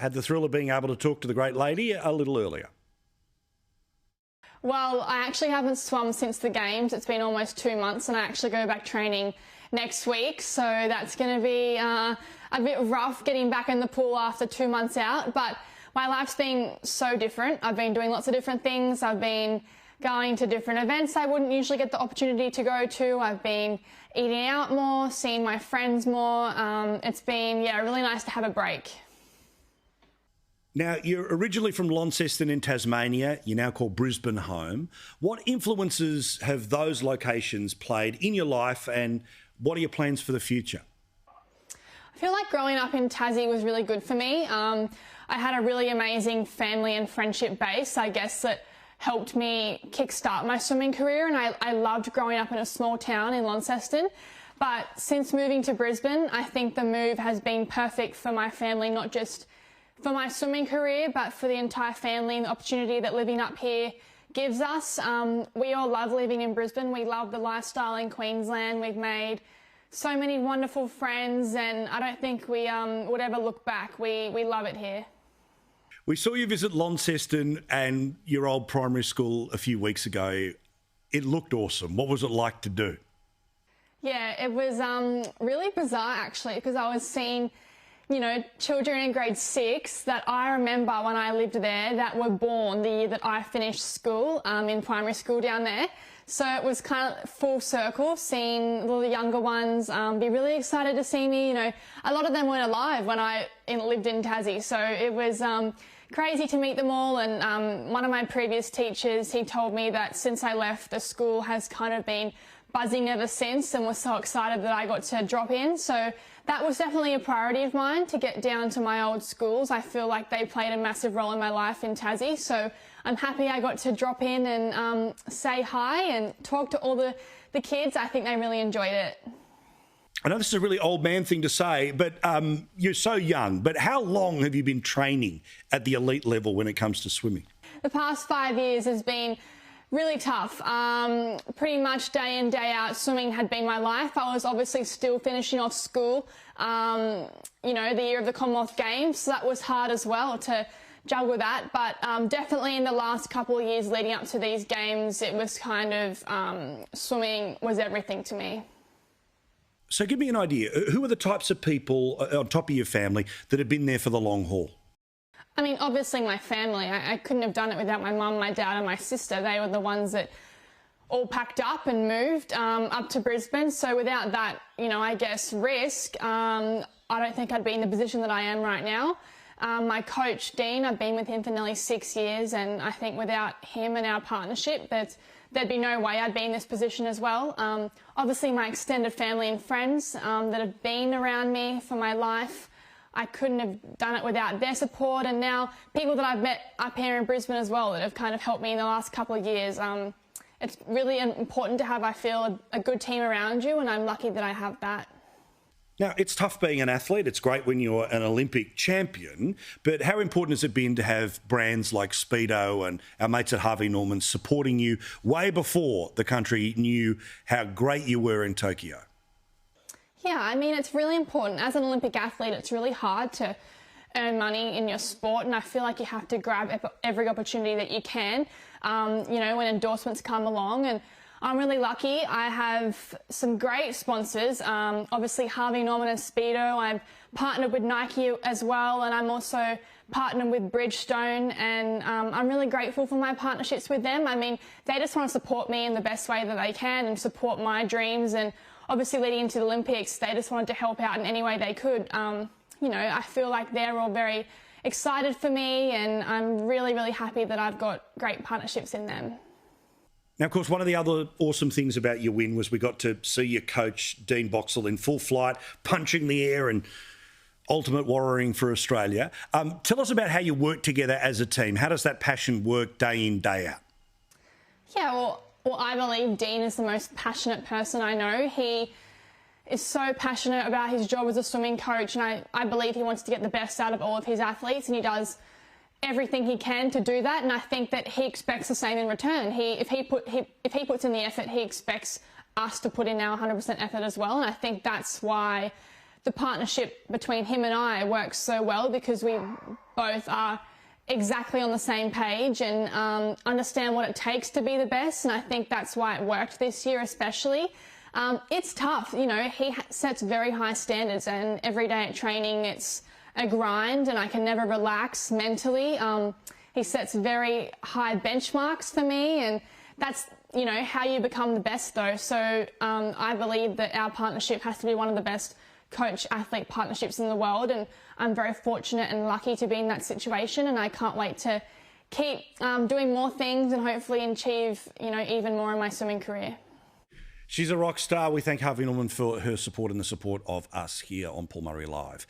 Had the thrill of being able to talk to the great lady a little earlier. Well, I actually haven't swum since the Games. It's been almost 2 months and I actually go back training next week. So that's going to be a bit rough getting back in the pool after 2 months out. But my life's been so different. I've been doing lots of different things. I've been going to different events I wouldn't usually get the opportunity to go to. I've been eating out more, seeing my friends more. It's been, really nice to have a break. Now, you're originally from Launceston in Tasmania. You now call Brisbane home. What influences have those locations played in your life, and what are your plans for the future? I feel like growing up in Tassie was really good for me. I had a really amazing family and friendship base, I guess, that helped me kickstart my swimming career, and I loved growing up in a small town in Launceston. But since moving to Brisbane, I think the move has been perfect for my family, not just for my swimming career, but for the entire family and the opportunity that living up here gives us. We all love living in Brisbane. We love the lifestyle in Queensland. We've made so many wonderful friends, and I don't think we would ever look back. We love it here. We saw you visit Launceston and your old primary school a few weeks ago. It looked awesome. What was it like to do? Yeah, it was really bizarre, actually, because I was seeing children in grade 6 that I remember when I lived there that were born the year that I finished school, in primary school down there. So it was kind of full circle, seeing all the younger ones be really excited to see me. A lot of them weren't alive when I lived in Tassie, so it was crazy to meet them all. And one of my previous teachers, he told me that since I left, the school has kind of been buzzing ever since, and was so excited that I got to drop in. So that was definitely a priority of mine, to get down to my old schools. I feel like they played a massive role in my life in Tassie, so I'm happy I got to drop in and say hi and talk to all the kids. I think they really enjoyed it. I know this is a really old man thing to say, but you're so young, but how long have you been training at the elite level when it comes to swimming? The past 5 years has been really tough. Pretty much day in, day out, swimming had been my life. I was obviously still finishing off school, the year of the Commonwealth Games, so that was hard as well to juggle that. But definitely in the last couple of years leading up to these games, it was kind of, swimming was everything to me. So give me an idea. Who are the types of people on top of your family that have been there for the long haul? I mean, obviously my family. I couldn't have done it without my mum, my dad and my sister. They were the ones that all packed up and moved up to Brisbane. So without that, I guess, risk, I don't think I'd be in the position that I am right now. My coach, Dean, I've been with him for nearly 6 years, and I think without him and our partnership, there'd be no way I'd be in this position as well. Obviously my extended family and friends that have been around me for my life, I couldn't have done it without their support, and now people that I've met up here in Brisbane as well that have kind of helped me in the last couple of years. It's really important to have, I feel, a good team around you, and I'm lucky that I have that. Now, it's tough being an athlete. It's great when you're an Olympic champion, but how important has it been to have brands like Speedo and our mates at Harvey Norman supporting you way before the country knew how great you were in Tokyo? Yeah, I mean, it's really important. As an Olympic athlete, it's really hard to earn money in your sport, and I feel like you have to grab every opportunity that you can, when endorsements come along. And I'm really lucky. I have some great sponsors, obviously Harvey Norman and Speedo. I'm partnered with Nike as well, and I'm also partnered with Bridgestone, and I'm really grateful for my partnerships with them. I mean, they just want to support me in the best way that they can and support my dreams, and obviously leading into the Olympics, they just wanted to help out in any way they could. I feel like they're all very excited for me, and I'm really, really happy that I've got great partnerships in them. Now, of course, one of the other awesome things about your win was we got to see your coach, Dean Boxall, in full flight, punching the air and ultimate warrioring for Australia. Tell us about how you work together as a team. How does that passion work day in, day out? Yeah, well, I believe Dean is the most passionate person I know. He is so passionate about his job as a swimming coach, and I believe he wants to get the best out of all of his athletes, and he does everything he can to do that, and I think that he expects the same in return. If he puts in the effort, he expects us to put in our 100% effort as well, and I think that's why the partnership between him and I works so well because we both are exactly on the same page and understand what it takes to be the best. And I think that's why it worked this year especially. It's tough, you know, he sets very high standards and every day at training it's a grind and I can never relax mentally. He sets very high benchmarks for me and that's, you know, how you become the best though. So I believe that our partnership has to be one of the best coach-athlete partnerships in the world, and I'm very fortunate and lucky to be in that situation, and I can't wait to keep doing more things and hopefully achieve, you know, even more in my swimming career. She's a rock star. We thank Harvey Norman for her support and the support of us here on Paul Murray Live.